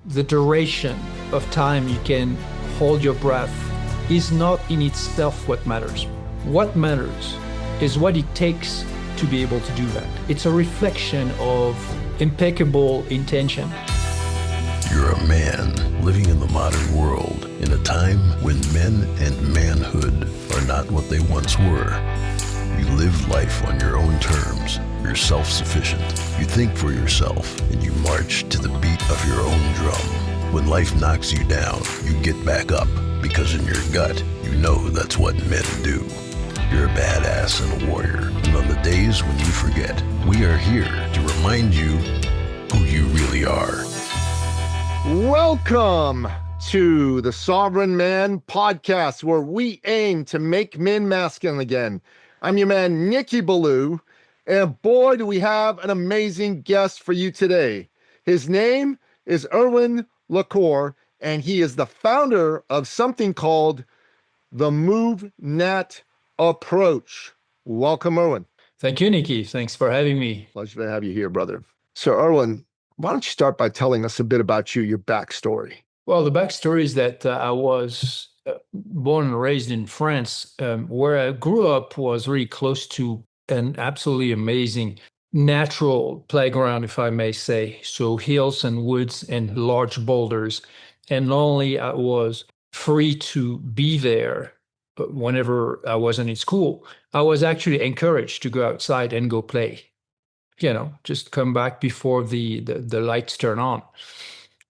the duration of time you can hold your breath is not in itself what matters. What matters is what it takes to be able to do that. It's a reflection of impeccable intention. You're a man living in the modern world in a time when men and manhood are not what they once were. You live life on your own terms. You're self-sufficient. You think for yourself and you march to the beat of your own drum. When life knocks you down, you get back up because in your gut, you know that's what men do. You're a badass and a warrior. And on the days when you forget, we are here to remind you who you really are. Welcome to the Sovereign Man podcast, where we aim to make men masculine again. I'm your man, Nicky Ballou, and boy, do we have an amazing guest for you today. His name is Erwan, and he is the founder of something called the MoveNat approach. Welcome, Erwan. Thank you, Nicky. Thanks for having me. Pleasure to have you here, brother. So, Erwan, why don't you start by telling us a bit about you, your backstory? Well, the backstory is that I was born and raised in France. Where I grew up was really close to an absolutely amazing natural playground, if I may say. So hills and woods and large boulders. And not only I was free to be there, but whenever I wasn't in school, I was actually encouraged to go outside and go play. You know, just come back before the lights turn on.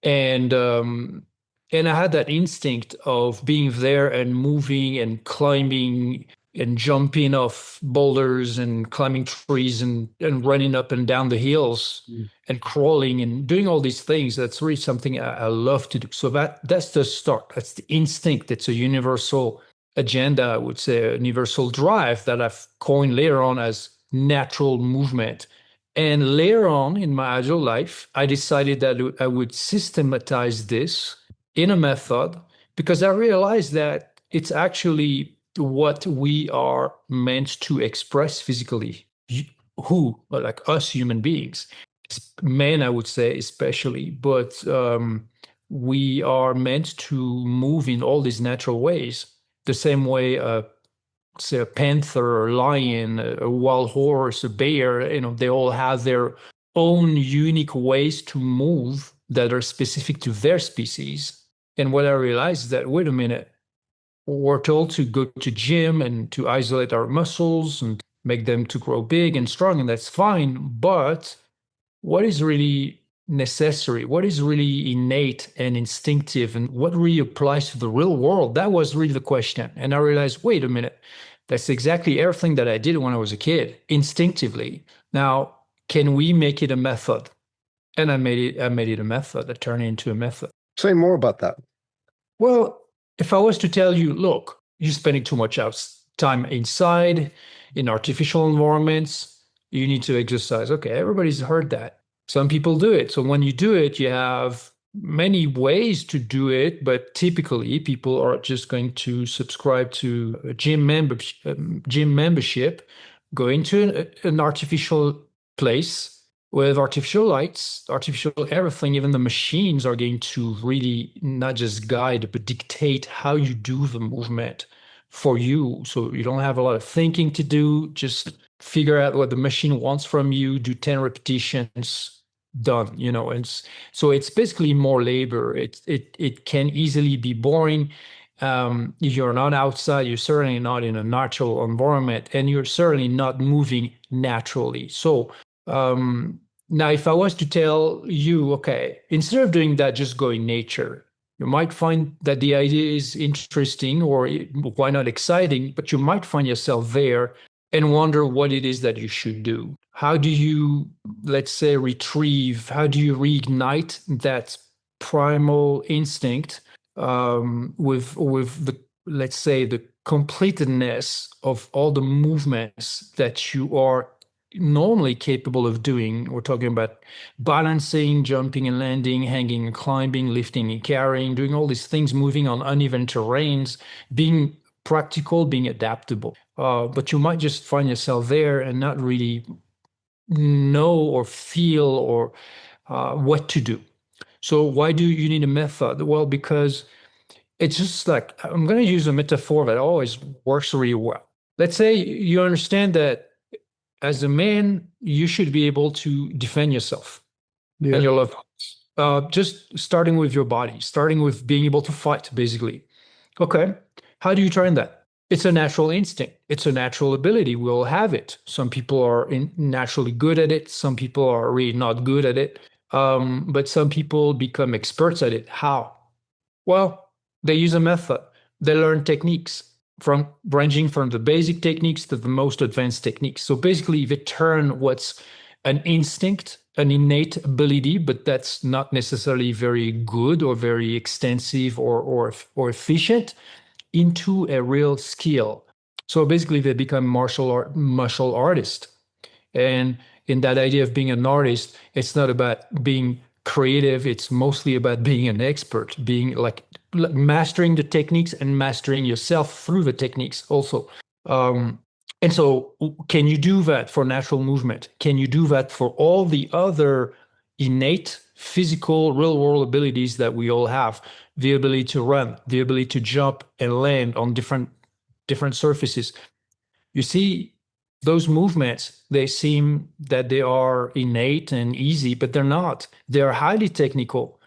And I had that instinct of being there and moving and climbing and jumping off boulders and climbing trees and running up and down the hills and crawling and doing all these things. That's really something I love to do. So that's the start. That's the instinct. It's a universal agenda, I would say, a universal drive that I've coined later on as natural movement. And later on in my adult life, I decided that I would systematize this in a method because I realized that it's actually what we are meant to express physically. Who, like us human beings, men, I would say especially, but we are meant to move in all these natural ways, the same way say a panther, a lion, a wild horse, a bear, they all have their own unique ways to move that are specific to their species. And what I realized is that, wait a minute, we're told to go to gym and to isolate our muscles and make them to grow big and strong, and that's fine. But what is really necessary? What is really innate and instinctive, and what really applies to the real world? That was really the question. And I realized, wait a minute, that's exactly everything that I did when I was a kid, instinctively. Now, can we make it a method? And I made it a method. I turned it into a method. Say more about that. Well, if I was to tell you, look, you're spending too much time inside, in artificial environments, you need to exercise. Okay, everybody's heard that. Some people do it. So when you do it, you have many ways to do it, but typically people are just going to subscribe to a gym membership, go into an artificial place with artificial lights, artificial everything. Even the machines are going to really not just guide, but dictate how you do the movement for you. So you don't have a lot of thinking to do. Just figure out what the machine wants from you, do 10 repetitions, done, and so it's basically more labor. It can easily be boring. If you're not outside, you're certainly not in a natural environment, and you're certainly not moving naturally. So now if I was to tell you, okay, instead of doing that, just go in nature, you might find that the idea is interesting, or why not exciting, but you might find yourself there and wonder what it is that you should do. How do you, let's say, how do you reignite that primal instinct with the, let's say, the completeness of all the movements that you are normally capable of doing? We're talking about balancing, jumping and landing, hanging and climbing, lifting and carrying, doing all these things, moving on uneven terrains, being practical, being adaptable. But you might just find yourself there and not really know or feel or what to do. So why do you need a method? Well, because it's just like, I'm going to use a metaphor that always works really well. Let's say you understand that as a man, you should be able to defend yourself and your loved ones. Just starting with your body, starting with being able to fight, basically. Okay. How do you train that? It's a natural instinct. It's a natural ability. We all have it. Some people are naturally good at it. Some people are really not good at it. But some people become experts at it. How? Well, they use a method. They learn techniques from ranging from the basic techniques to the most advanced techniques. So basically, they turn what's an instinct, an innate ability, but that's not necessarily very good or very extensive or efficient, into a real skill. So basically, they become martial artists. And in that idea of being an artist, it's not about being creative. It's mostly about being an expert, being like mastering the techniques and mastering yourself through the techniques also. And so, can you do that for natural movement? Can you do that for all the other innate physical real world abilities that we all have? The ability to run, the ability to jump and land on different surfaces. You see, those movements, they seem that they are innate and easy, but they're not. They're highly technical.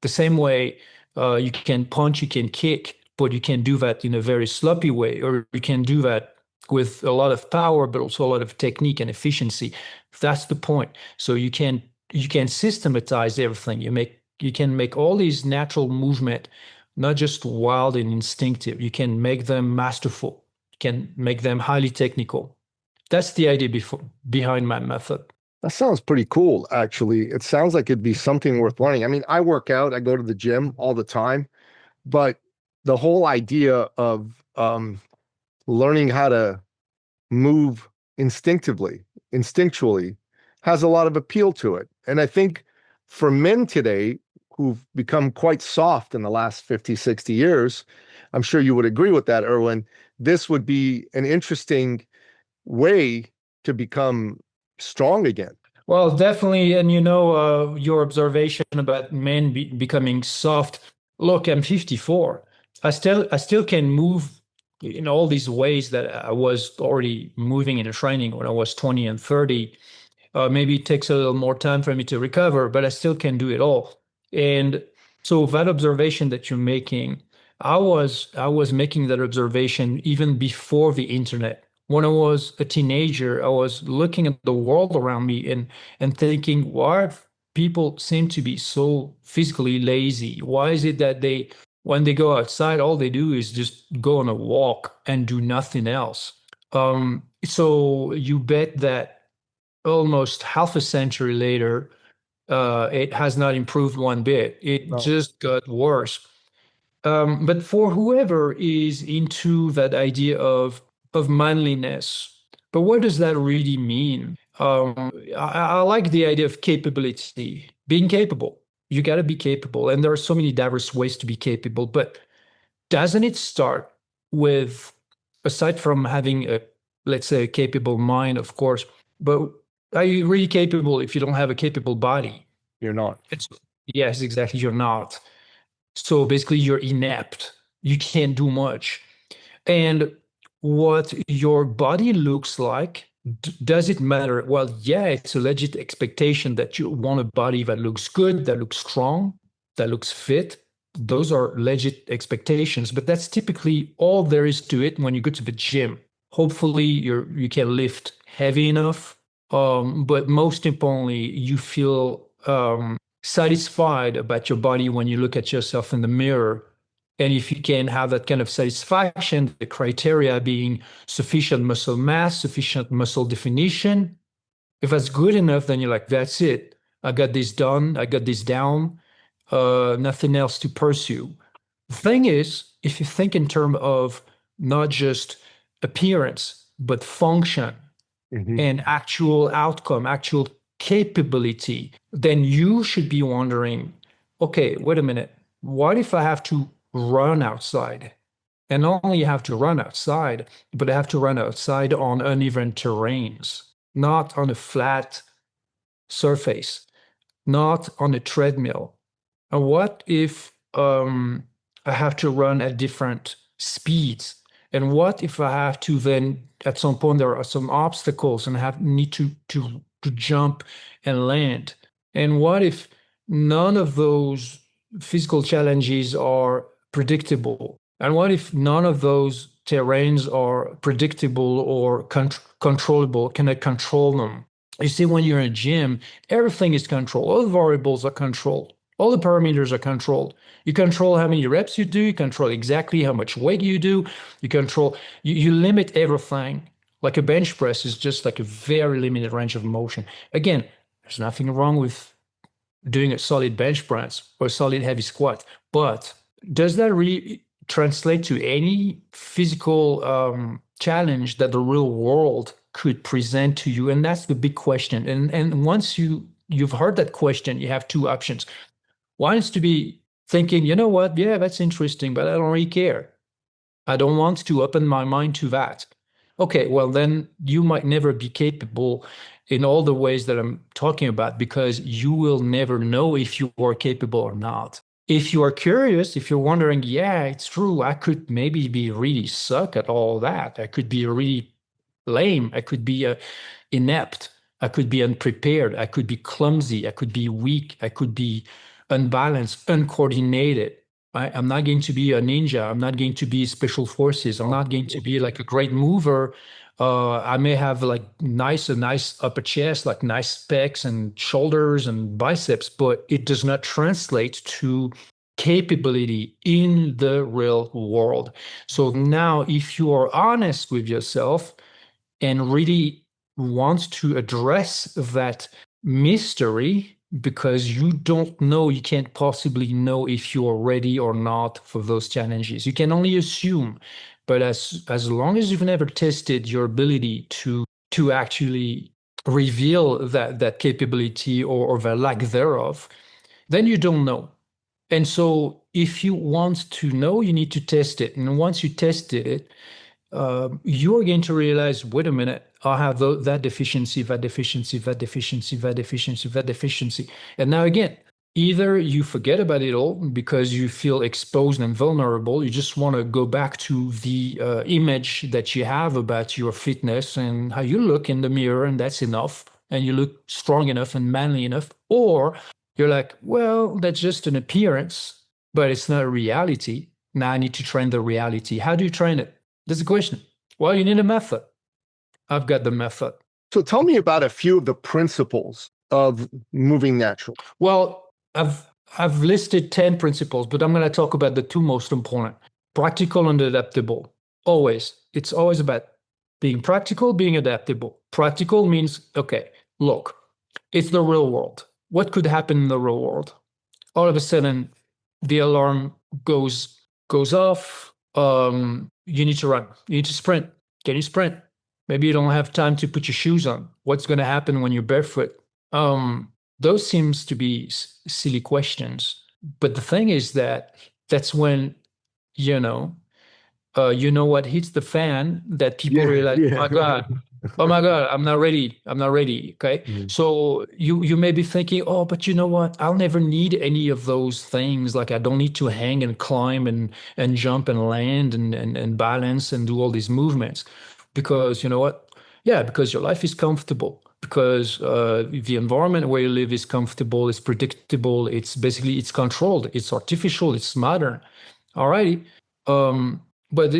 The same way you can punch, you can kick, but you can do that in a very sloppy way, or you can do that with a lot of power, but also a lot of technique and efficiency. That's the point. So you can systematize everything. You can make all these natural movement not just wild and instinctive. You can make them masterful. You can make them highly technical. That's the idea behind my method. That sounds pretty cool, actually. It sounds like it'd be something worth learning. I mean, I work out, I go to the gym all the time, but the whole idea of learning how to move instinctually, has a lot of appeal to it. And I think for men today who've become quite soft in the last 50, 60 years, I'm sure you would agree with that, Erwan, this would be an interesting way to become strong again. Well, definitely. And your observation about men becoming soft. Look, I'm 54. I still can move in all these ways that I was already moving in the training when I was 20 and 30. Maybe it takes a little more time for me to recover, but I still can do it all. And so that observation that you're making, I was making that observation even before the internet. When I was a teenager, I was looking at the world around me and thinking, why people seem to be so physically lazy? Why is it that when they go outside, all they do is just go on a walk and do nothing else? So you bet that almost half a century later, it has not improved one bit. It just got worse. But for whoever is into that idea of manliness, but what does that really mean? I like the idea of capability, being capable. You got to be capable, and there are so many diverse ways to be capable. But doesn't it start with, aside from having let's say, a capable mind, of course, but are you really capable if you don't have a capable body? You're not. Yes, exactly. You're not. So basically, you're inept. You can't do much. And what your body looks like, does it matter? Well, yeah, it's a legit expectation that you want a body that looks good, that looks strong, that looks fit. Those are legit expectations, but that's typically all there is to it when you go to the gym. Hopefully, you can lift heavy enough, but most importantly, you feel satisfied about your body when you look at yourself in the mirror. And if you can have that kind of satisfaction, the criteria being sufficient muscle mass, sufficient muscle definition, if that's good enough, then you're like, that's it. I got this done. I got this down. Nothing else to pursue. The thing is, if you think in terms of not just appearance, but function and actual outcome, actual capability, then you should be wondering, okay, wait a minute. What if I have to run outside? And not only have to run outside, but I have to run outside on uneven terrains, not on a flat surface, not on a treadmill, And what if I have to run at different speeds? And what if I have to then, at some point, there are some obstacles and I need to jump and land? And what if none of those physical challenges are predictable? And what if none of those terrains are predictable or controllable? Can I control them? You see, when you're in a gym, everything is controlled. All the variables are controlled. All the parameters are controlled. You control how many reps you do. You control exactly how much weight you do. You limit everything. Like a bench press is just like a very limited range of motion. Again, there's nothing wrong with doing a solid bench press or a solid heavy squat. But does that really translate to any physical challenge that the real world could present to you? And that's the big question. And once you've heard that question, you have two options. One is to be thinking, you know what? Yeah, that's interesting, but I don't really care. I don't want to open my mind to that. Okay, well, then you might never be capable in all the ways that I'm talking about, because you will never know if you are capable or not. If you are curious, if you're wondering, yeah, it's true, I could maybe be really suck at all that. I could be really lame. I could be inept. I could be unprepared. I could be clumsy. I could be weak. I could be unbalanced, uncoordinated. I'm not going to be a ninja. I'm not going to be special forces. I'm not going to be like a great mover. I may have like a nice upper chest, like nice pecs and shoulders and biceps, but it does not translate to capability in the real world. So now, if you are honest with yourself and really want to address that mystery, because you don't know, you can't possibly know if you're ready or not for those challenges. You can only assume, but as long as you've never tested your ability to actually reveal that capability or the lack thereof, then you don't know. And so if you want to know, you need to test it. And once you tested it, you're going to realize, wait a minute, I have that deficiency, that deficiency, that deficiency, that deficiency, that deficiency. And now again, either you forget about it all because you feel exposed and vulnerable. You just want to go back to the image that you have about your fitness and how you look in the mirror, and that's enough. And you look strong enough and manly enough. Or you're like, well, that's just an appearance, but it's not a reality. Now I need to train the reality. How do you train it? That's the question. Well, you need a method. I've got the method. So tell me about a few of the principles of moving natural. Well, I've listed 10 principles, but I'm going to talk about the two most important: practical and adaptable. Always. It's always about being practical, being adaptable. Practical means, okay, look, it's the real world. What could happen in the real world? All of a sudden, the alarm goes off. You need to run. You need to sprint. Can you sprint? Maybe you don't have time to put your shoes on. What's going to happen when you're barefoot? Those seems to be silly questions. But the thing is that that's when, you know what hits the fan, that people realize, oh my God, I'm not ready. Okay. Mm-hmm. So you may be thinking, oh, but you know what? I'll never need any of those things. Like I don't need to hang and climb and jump and land and balance and do all these movements, because you know what? Yeah, because your life is comfortable, because the environment where you live is comfortable, it's predictable, it's controlled, it's artificial, it's modern. All righty. But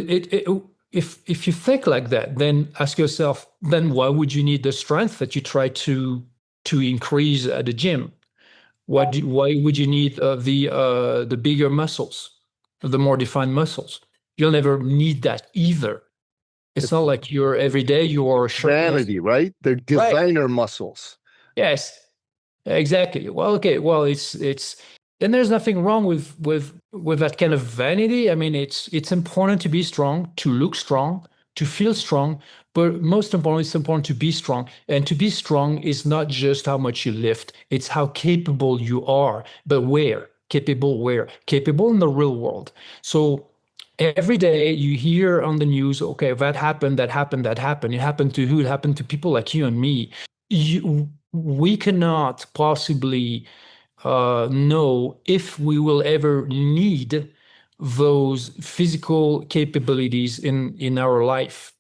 if you think like that, then ask yourself, then why would you need the strength that you try to increase at the gym? Why would you need the bigger muscles, the more defined muscles? You'll never need that either. It's not like every day you are vanity, right? They're designer muscles. Yes, exactly. Well, okay. Well, it's and there's nothing wrong with that kind of vanity. I mean, it's important to be strong, to look strong, to feel strong, but most importantly, it's important to be strong. And to be strong is not just how much you lift; it's how capable you are. But where? Capable where? Capable in the real world. So every day you hear on the news, okay, that happened. It happened to who? It happened to people like you and me. We cannot possibly know if we will ever need those physical capabilities in our life.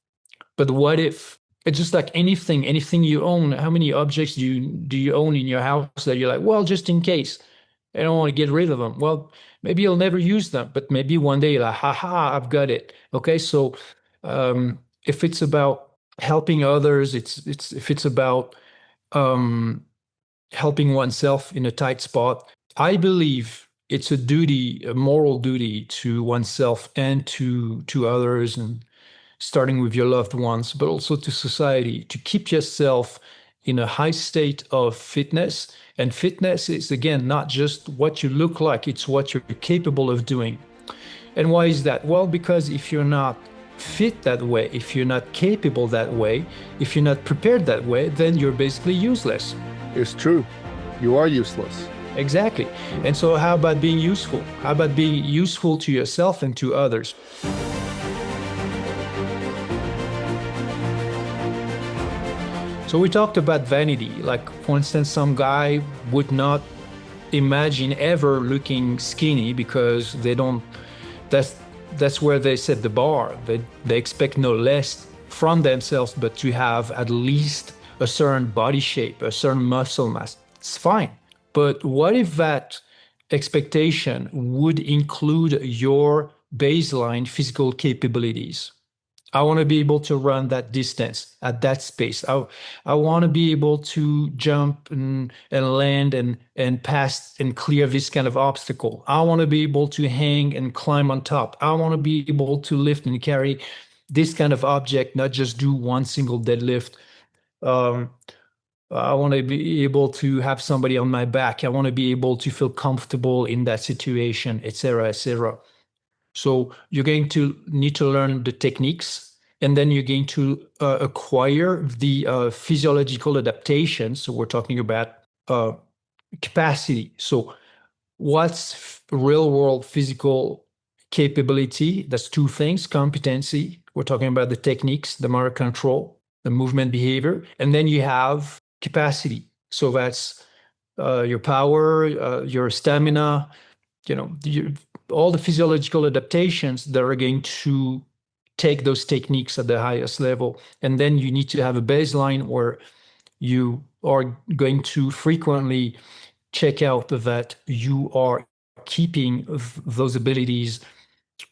But what if it's just like anything you own? How many objects do you own in your house that you're like, well, just in case, I don't want to get rid of them? Well, maybe you'll never use them, but maybe one day you're like, haha, I've got it. Okay, so if it's about helping others, if it's about helping oneself in a tight spot, I believe it's a duty, a moral duty to oneself and to others, and starting with your loved ones, but also to society, to keep yourself in a high state of fitness. And fitness is, again, not just what you look like, it's what you're capable of doing. And why is that? Well, because if you're not fit that way, if you're not capable that way, if you're not prepared that way, then you're basically useless. It's true. You are useless. Exactly. And so how about being useful? How about being useful to yourself and to others? So we talked about vanity. Like, for instance, some guy would not imagine ever looking skinny because they don't, that's where they set the bar. They expect no less from themselves, but to have at least a certain body shape, a certain muscle mass. It's fine. But what if that expectation would include your baseline physical capabilities? I want to be able to run that distance at that space. I want to be able to jump and land and pass and clear this kind of obstacle. I want to be able to hang and climb on top. I want to be able to lift and carry this kind of object, not just do one single deadlift. I want to be able to have somebody on my back. I want to be able to feel comfortable in that situation, etc., etc. So you're going to need to learn the techniques, and then you're going to acquire the physiological adaptations. So we're talking about capacity. So what's real world physical capability? That's two things: competency. We're talking about the techniques, the motor control, the movement behavior. And then you have capacity. So that's your power, your stamina, all the physiological adaptations that are going to take those techniques at the highest level. And then you need to have a baseline where you are going to frequently check out that you are keeping those abilities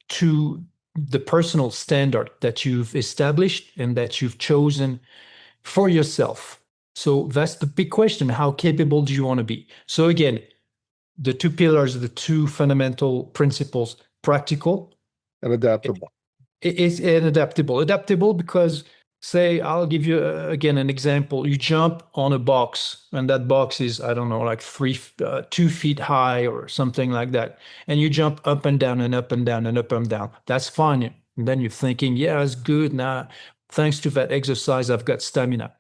to the personal standard that you've established and that you've chosen for yourself. So that's the big question. How capable do you want to be? So again, the two pillars, the two fundamental principles: practical and adaptable. It's adaptable. Adaptable because, say, I'll give you again an example. You jump on a box, and that box is, I don't know, like 2 feet high or something like that. And you jump up and down and up and down and up and down. That's fine. And then you're thinking, yeah, it's good. Now, thanks to that exercise, I've got stamina.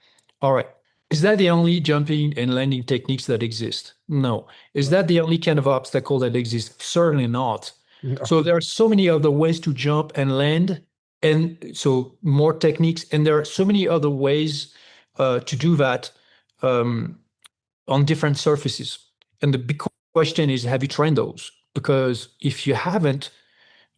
All right. Is that the only jumping and landing techniques that exist? No. Is that the only kind of obstacle that exists? Certainly not. No. So there are so many other ways to jump and land, and so more techniques. And there are so many other ways to do that on different surfaces. And the big question is, have you trained those? Because if you haven't,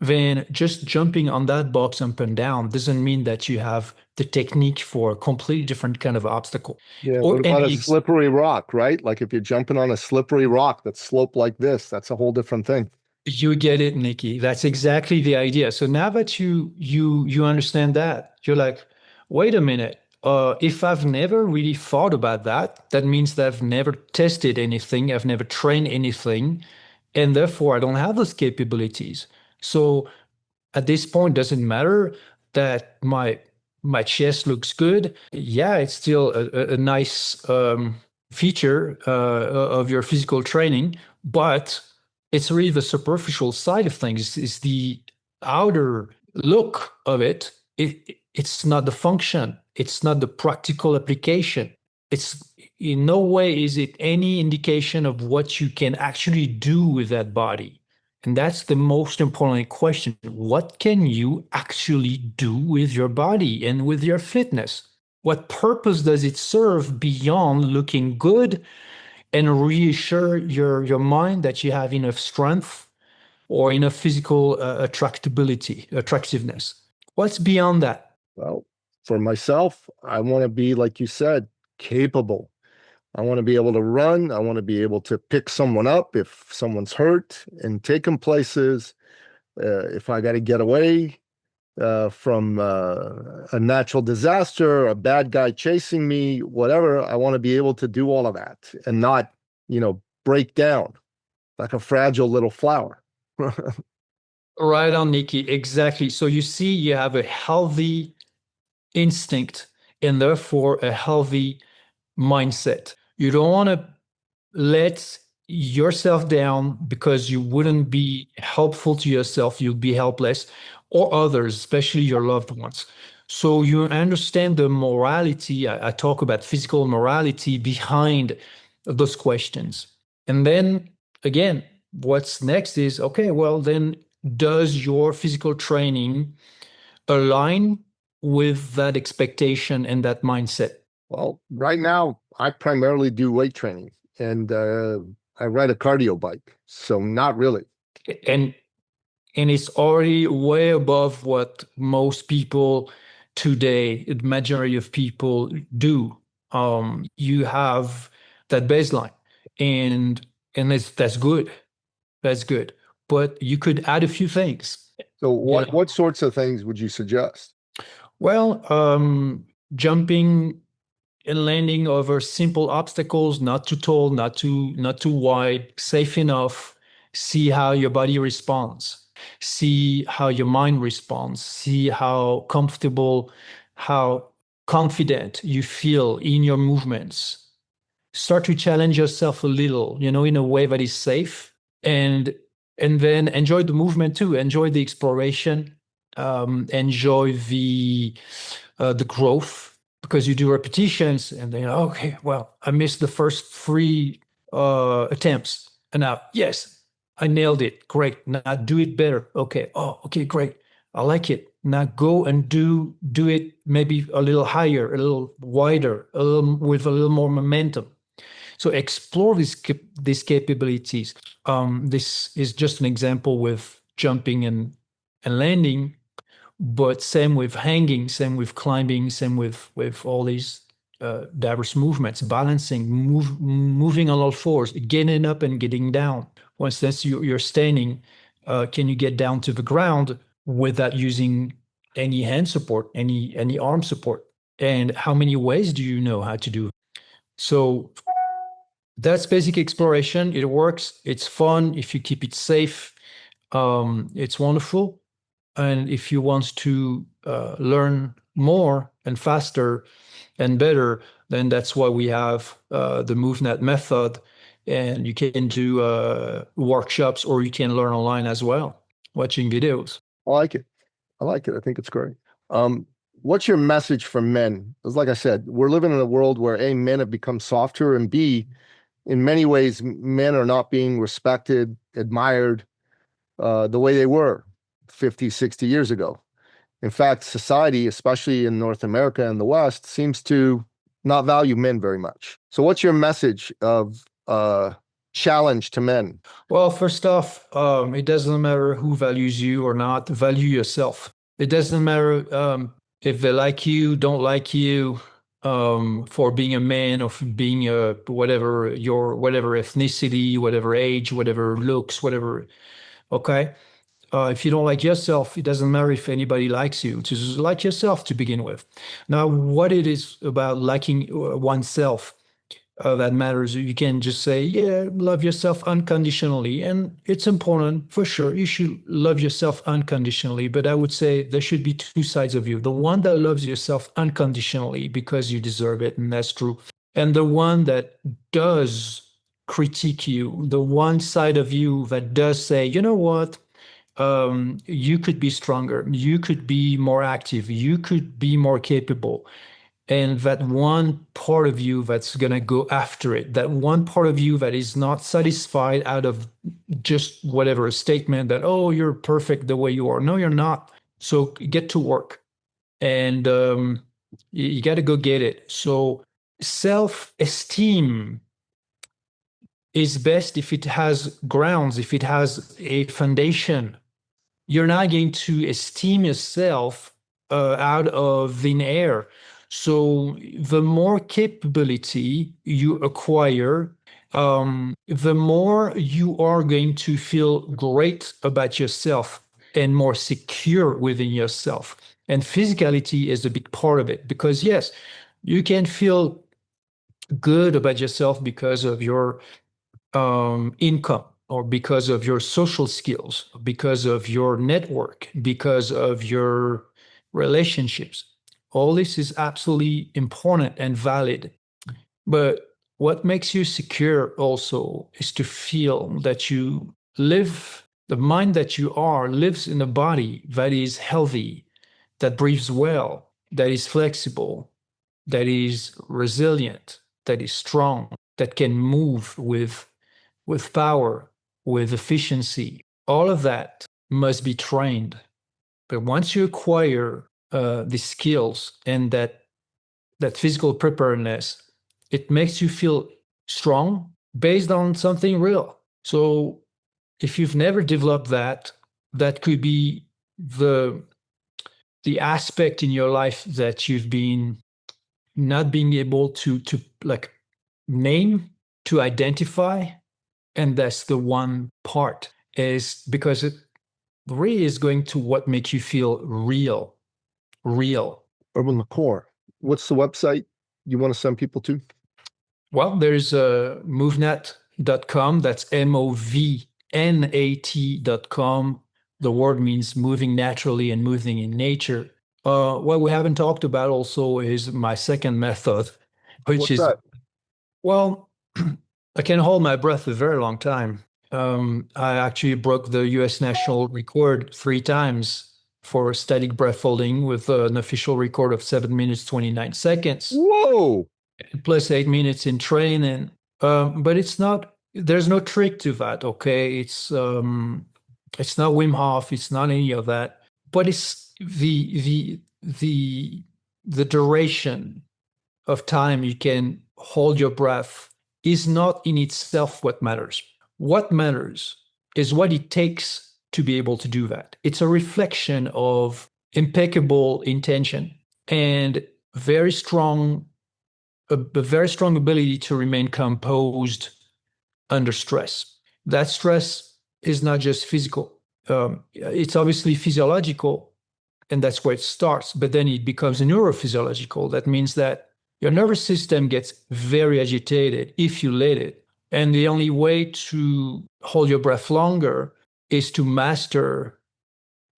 then just jumping on that box up and down doesn't mean that you have the technique for a completely different kind of obstacle. Yeah, what about a slippery rock, right? Like if you're jumping on a slippery rock that's sloped like this, that's a whole different thing. You get it, Nikki. That's exactly the idea. So now that you understand that, you're like, wait a minute. If I've never really thought about that, that means that I've never tested anything. I've never trained anything. And therefore, I don't have those capabilities. So at this point, does it matter that my chest looks good? Yeah, it's still a nice feature of your physical training, but it's really the superficial side of things. It's the outer look of it. It's not the function. It's not the practical application. It's in no way is it any indication of what you can actually do with that body. And that's the most important question. What can you actually do with your body and with your fitness? What purpose does it serve beyond looking good and reassure your mind that you have enough strength or enough physical attractiveness. What's beyond that? Well, for myself, I want to be, like you said, capable. I want to be able to run. I want to be able to pick someone up if someone's hurt and take them places. If I got to get away from a natural disaster, a bad guy chasing me, whatever, I want to be able to do all of that and not, break down like a fragile little flower. Right on, Nikki. Exactly. So you see, you have a healthy instinct and therefore a healthy mindset. You don't want to let yourself down because you wouldn't be helpful to yourself. You'll be helpless or others, especially your loved ones. So you understand the morality. I talk about physical morality behind those questions. And then again, what's next is, okay, well, then does your physical training align with that expectation and that mindset? Well, right now, I primarily do weight training and I ride a cardio bike. So not really. And it's already way above what most people today, the majority of people do. You have that baseline, and that's good. That's good. But you could add a few things. So what sorts of things would you suggest? Well, jumping and landing over simple obstacles, not too tall, not too wide, safe enough. See how your body responds. See how your mind responds. See how comfortable, how confident you feel in your movements. Start to challenge yourself a little, in a way that is safe, and then enjoy the movement too. Enjoy the exploration. Enjoy the growth, because you do repetitions and then, okay, well, I missed the first 3 attempts, and now, yes, I nailed it. Great. Now do it better. Okay. Oh, okay, great. I like it. Now go and do it maybe a little higher, a little wider, with a little more momentum. So explore these capabilities. This is just an example with jumping and landing, but same with hanging, same with climbing, same with all these diverse movements, balancing, moving on all fours, getting up and getting down. Once that's you're standing, can you get down to the ground without using any hand support, any arm support? And how many ways do you know how to do? So that's basic exploration. It works. It's fun if you keep it safe. It's wonderful. And if you want to learn more and faster and better, then that's why we have the MoveNet method. And you can do workshops, or you can learn online as well, watching videos. I like it. I think it's great. What's your message for men? Because like I said, we're living in a world where A, men have become softer, and B, in many ways, men are not being respected, admired the way they were 50, 60 years ago. In fact, society, especially in North America and the West, seems to not value men very much. So what's your message of challenge to men? Well, first off, it doesn't matter who values you or not. Value yourself. It doesn't matter if they like you, don't like you, for being a man or for being whatever ethnicity, whatever age, whatever looks, whatever. Okay. If you don't like yourself, it doesn't matter if anybody likes you. Just like yourself to begin with. Now, what it is about liking oneself that matters. You can just say, yeah, love yourself unconditionally. And it's important, for sure. You should love yourself unconditionally. But I would say there should be 2 sides of you. The one that loves yourself unconditionally because you deserve it, and that's true. And the one that does critique you, the one side of you that does say, you know what? You could be stronger. You could be more active. You could be more capable. And that one part of you that's going to go after it, that one part of you that is not satisfied out of just whatever a statement that, oh, you're perfect the way you are. No, you're not. So get to work, and you got to go get it. So self-esteem is best if it has grounds, if it has a foundation. You're not going to esteem yourself out of thin air. So the more capability you acquire, the more you are going to feel great about yourself and more secure within yourself. And physicality is a big part of it, because yes, you can feel good about yourself because of your income, or because of your social skills, because of your network, because of your relationships. All this is absolutely important and valid. But what makes you secure also is to feel that you live, the mind that you are lives in a body that is healthy, that breathes well, that is flexible, that is resilient, that is strong, that can move with power, with efficiency. All of that must be trained. But once you acquire the skills and that physical preparedness, it makes you feel strong based on something real. So if you've never developed that, that could be the aspect in your life that you've been not being able to like name, to identify. And that's the one part, is because it really is going to what makes you feel real. Erwan the Corre, what's the website you want to send people to? Well, there's movnat.com. That's MOVNAT.com. The word means moving naturally and moving in nature. What we haven't talked about also is my second method, which What's is that? Well, I can hold my breath a very long time. I actually broke the US national record 3 times for static breath holding, with an official record of 7 minutes, 29 seconds, Whoa! plus 8 minutes in training. But there's no trick to that, okay? It's not Wim Hof, it's not any of that. But it's the duration of time you can hold your breath is not in itself what matters. What matters is what it takes to be able to do that. It's a reflection of impeccable intention and a very strong ability to remain composed under stress. That stress is not just physical. It's obviously physiological, and that's where it starts, but then it becomes neurophysiological. That means that your nervous system gets very agitated if you let it. And the only way to hold your breath longer is to master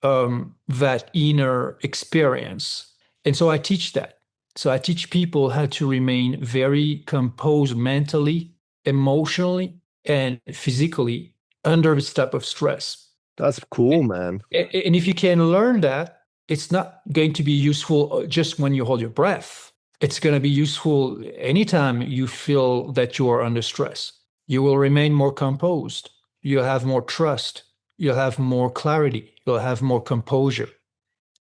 that inner experience. And so I teach that. So I teach people how to remain very composed mentally, emotionally, and physically under this type of stress. That's cool, man. And if you can learn that, it's not going to be useful just when you hold your breath. It's going to be useful anytime you feel that you are under stress. You will remain more composed. You'll have more trust. You'll have more clarity. You'll have more composure.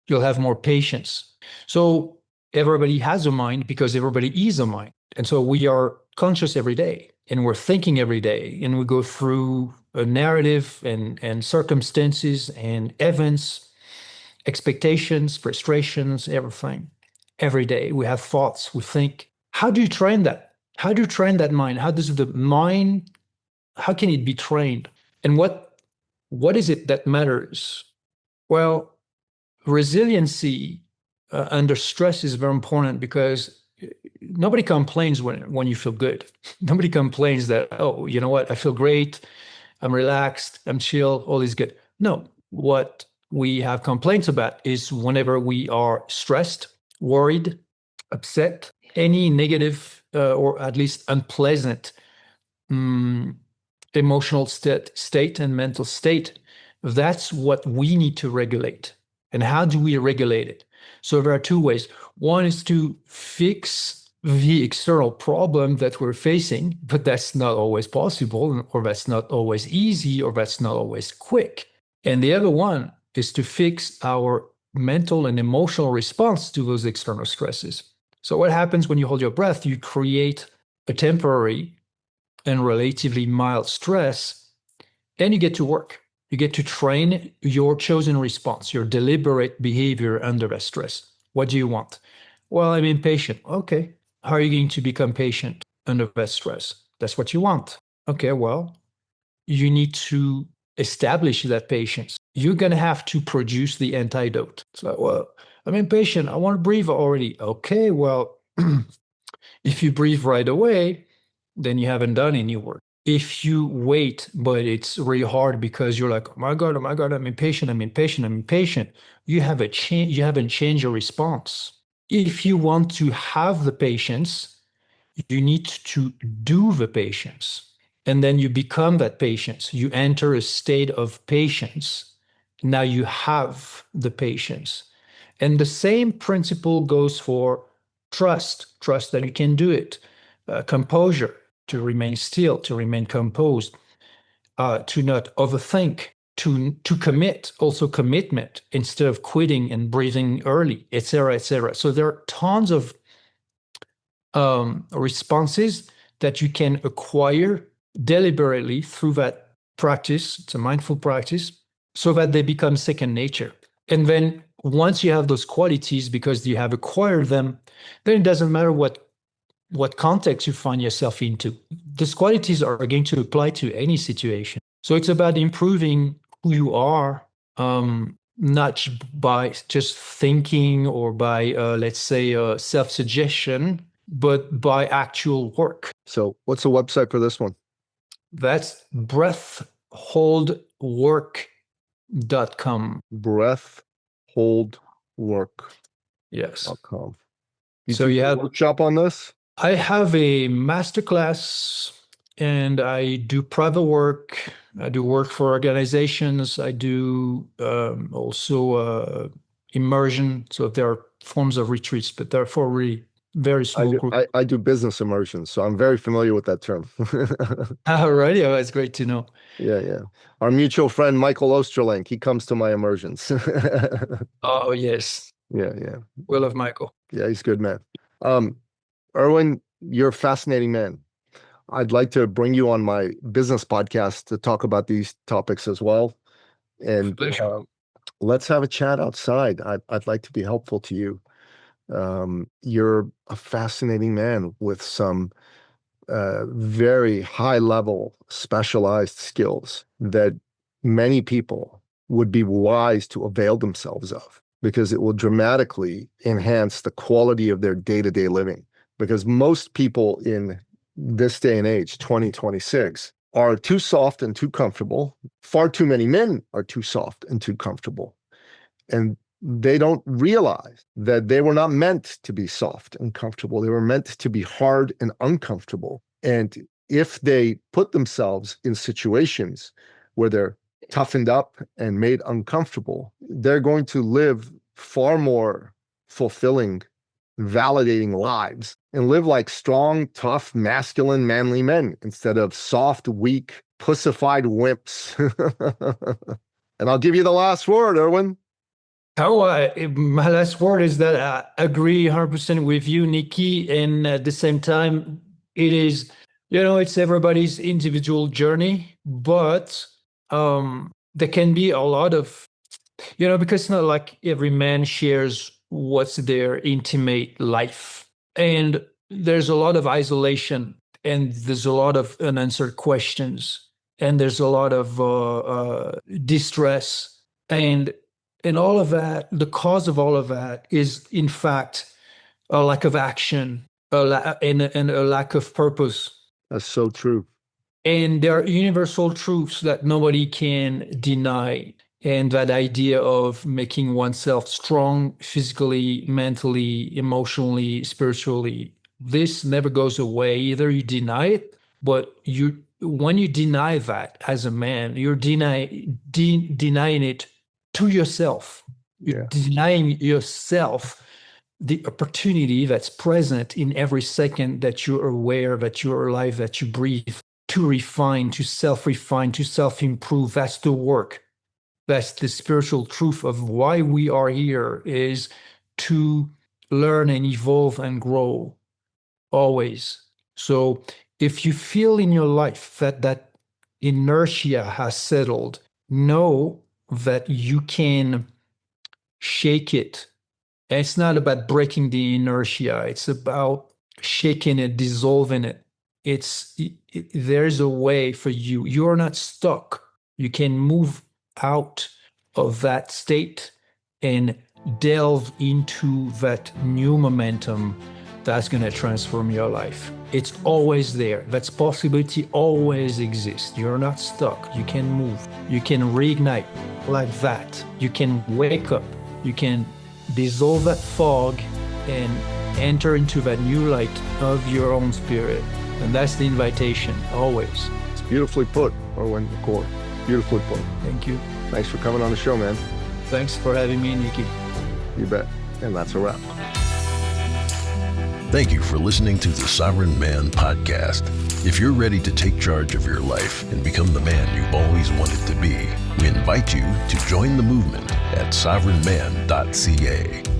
You'll have more patience. So everybody has a mind because everybody is a mind. And so we are conscious every day, and we're thinking every day, and we go through a narrative and circumstances and events, expectations, frustrations, everything. Every day we have thoughts, we think. How do you train that? How do you train that mind? How does the mind, how can it be trained? And what is it that matters? Well, resiliency under stress is very important, because nobody complains when you feel good. Nobody complains that, oh, you know what, I feel great, I'm relaxed, I'm chill, all is good. No, what we have complaints about is whenever we are stressed, worried, upset, any negative or at least unpleasant emotional state and mental state. That's what we need to regulate. And how do we regulate it? So there are 2 ways. One is to fix the external problem that we're facing, but that's not always possible, or that's not always easy, or that's not always quick. And the other one is to fix our mental and emotional response to those external stresses. So what happens when you hold your breath? You create a temporary and relatively mild stress, then you get to work. You get to train your chosen response, your deliberate behavior under that stress. What do you want? Well, I'm impatient. Okay. How are you going to become patient under that stress? That's what you want. Okay, well, you need to establish that patience. You're going to have to produce the antidote. It's like, well, I'm impatient. I want to breathe already. Okay, well, if you breathe right away, then you haven't done any work. If you wait, but it's really hard because you're like, oh my God, I'm impatient. You haven't changed your response. If you want to have the patience, you need to do the patience. And then you become that patience. You enter a state of patience. Now you have the patience. And the same principle goes for trust that you can do it, composure, to remain still, to remain composed, to not overthink, to commit, also commitment instead of quitting and breathing early, etc., etc. So there are tons of responses that you can acquire deliberately through that practice. It's a mindful practice, so that they become second nature. And then once you have those qualities, because you have acquired them, then it doesn't matter what context you find yourself into. These qualities are going to apply to any situation. So it's about improving who you are, not by just thinking or by, let's say, self-suggestion, but by actual work. So what's the website for this one? That's breathholdwork.com. Breathholdwork.com. Yes. You so do you a have workshop on this? I have a masterclass, and I do private work. I do work for organizations. I do also immersion. So there are forms of retreats, but they're for really very small groups. I do business immersion, so I'm very familiar with that term. Alrighty, oh, that's great to know. Yeah. Our mutual friend, Michael Osterlenk, he comes to my immersions. Oh, yes. Yeah. We love Michael. Yeah, he's a good man. Erwan, you're a fascinating man. I'd like to bring you on my business podcast to talk about these topics as well. And let's have a chat outside. I'd like to be helpful to you. You're a fascinating man with some very high level specialized skills that many people would be wise to avail themselves of, because it will dramatically enhance the quality of their day-to-day living. Because most people in this day and age, 2026, are too soft and too comfortable. Far too many men are too soft and too comfortable. And they don't realize that they were not meant to be soft and comfortable. They were meant to be hard and uncomfortable. And if they put themselves in situations where they're toughened up and made uncomfortable, they're going to live far more fulfilling, validating lives and live like strong, tough, masculine, manly men instead of soft, weak, pussified wimps. And I'll give you the last word, Erwan. My last word is that I agree 100% with you, Nikki. And at the same time, it is, it's everybody's individual journey, but there can be a lot of, because it's not like every man shares what's their intimate life. And there's a lot of isolation, and there's a lot of unanswered questions, and there's a lot of distress. And all of that, the cause of all of that is, in fact, a lack of action and a lack of purpose. That's so true. And there are universal truths that nobody can deny. And that idea of making oneself strong physically, mentally, emotionally, spiritually, this never goes away. Either you deny it, but when you deny that as a man, you're denying it to yourself. You're denying yourself the opportunity that's present in every second that you're aware, that you're alive, that you breathe, to refine, to self-refine, to self-improve. That's the work. That's the spiritual truth of why we are here, is to learn and evolve and grow always. So if you feel in your life that inertia has settled, know that you can shake it. And it's not about breaking the inertia. It's about shaking it, dissolving it. There's a way for you. You're not stuck. You can move out of that state and delve into that new momentum that's going to transform your life. It's always there. That possibility always exists. You're not stuck. You can move. You can reignite like that. You can wake up. You can dissolve that fog and enter into that new light of your own spirit. And that's the invitation, always. It's beautifully put, Erwan, Corre. Beautifully put. Thank you. Thanks for coming on the show, man. Thanks for having me, Nikki. You bet. And that's a wrap. Thank you for listening to the Sovereign Man Podcast. If you're ready to take charge of your life and become the man you've always wanted to be, we invite you to join the movement at sovereignman.ca.